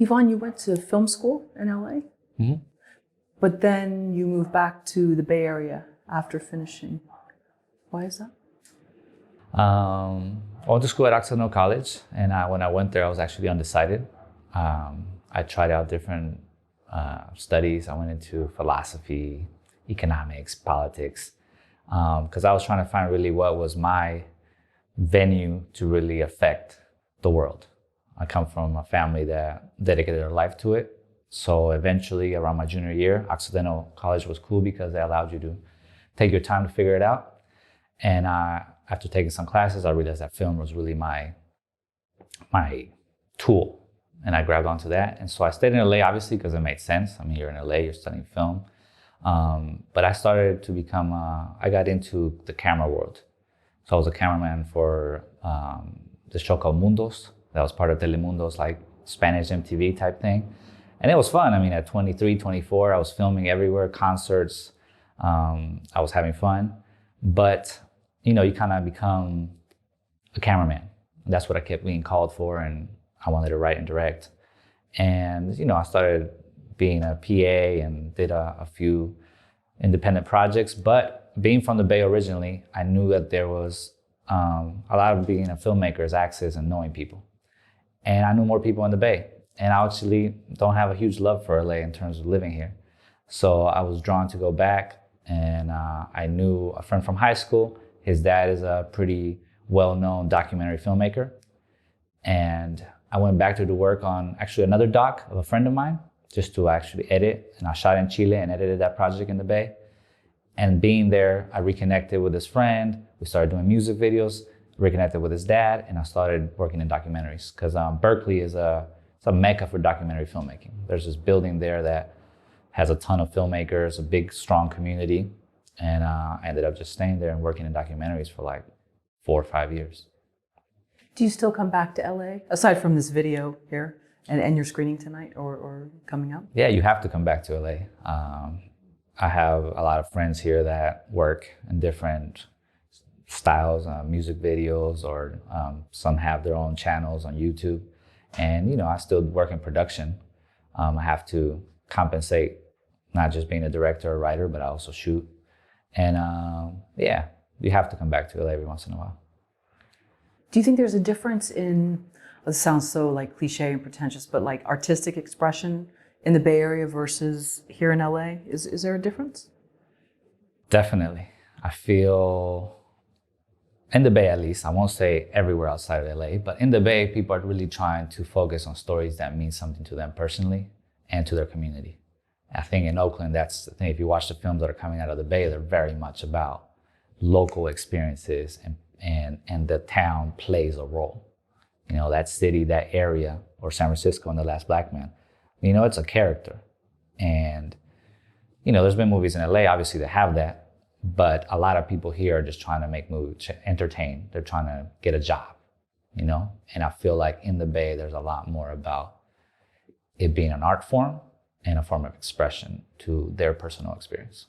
Yvonne, you went to film school in LA, but then you moved back to the Bay Area after finishing. Why is that? I went to school at Occidental College, and when I went there, I was actually undecided. I tried out different studies. I went into philosophy, economics, politics, because I was trying to find really what was my venue to really affect the world. I come from a family that dedicated their life to it. So eventually, around my junior year, Occidental College was cool because they allowed you to take your time to figure it out. And after taking some classes, I realized that film was really my tool. And I grabbed onto that. And so I stayed in LA, obviously, because it made sense. I mean, you're in LA, you're studying film. But I started to become, I got into the camera world. So I was a cameraman for the show called Mundos. That was part of Telemundo's like Spanish MTV type thing. And it was fun. I mean, at 23, 24, I was filming everywhere, concerts. I was having fun. But, you know, you kind of become a cameraman. And that's what I kept being called for. And I wanted to write and direct. And, you know, I started being a PA and did a few independent projects. But being from the Bay originally, I knew that there was a lot of being a filmmaker's access and knowing people. And I knew more people in the Bay. And I actually don't have a huge love for LA in terms of living here. So I was drawn to go back, and I knew a friend from high school. His dad is a pretty well-known documentary filmmaker. And I went back to do work on actually another doc of a friend of mine, just to actually edit. And I shot in Chile and edited that project in the Bay. And being there, I reconnected with this friend. We started doing music videos, reconnected with his dad, and I started working in documentaries. Because Berkeley is it's a mecca for documentary filmmaking. There's this building there that has a ton of filmmakers, a big, strong community. And I ended up just staying there and working in documentaries for like 4 or 5 years. Do you still come back to LA, aside from this video here and your screening tonight or coming up? Yeah, you have to come back to LA. I have a lot of friends here that work in different styles, music videos, or some have their own channels on YouTube. And, you know, I still work in production. I have to compensate, not just being a director or writer, but I also shoot. And yeah, you have to come back to LA every once in a while. Do you think there's a difference in, it sounds so like cliche and pretentious, but like artistic expression in the Bay Area versus here in LA? Is there a difference? Definitely. I feel, in the Bay at least, I won't say everywhere outside of LA, but in the Bay, people are really trying to focus on stories that mean something to them personally and to their community. I think in Oakland, that's the thing. If you watch the films that are coming out of the Bay, they're very much about local experiences and the town plays a role. You know, that city, that area, or San Francisco in The Last Black Man, you know, it's a character. And, you know, there's been movies in LA, obviously, that have that, but a lot of people here are just trying to make movies, entertain. They're trying to get a job, you know? And I feel like in the Bay, there's a lot more about it being an art form and a form of expression to their personal experience.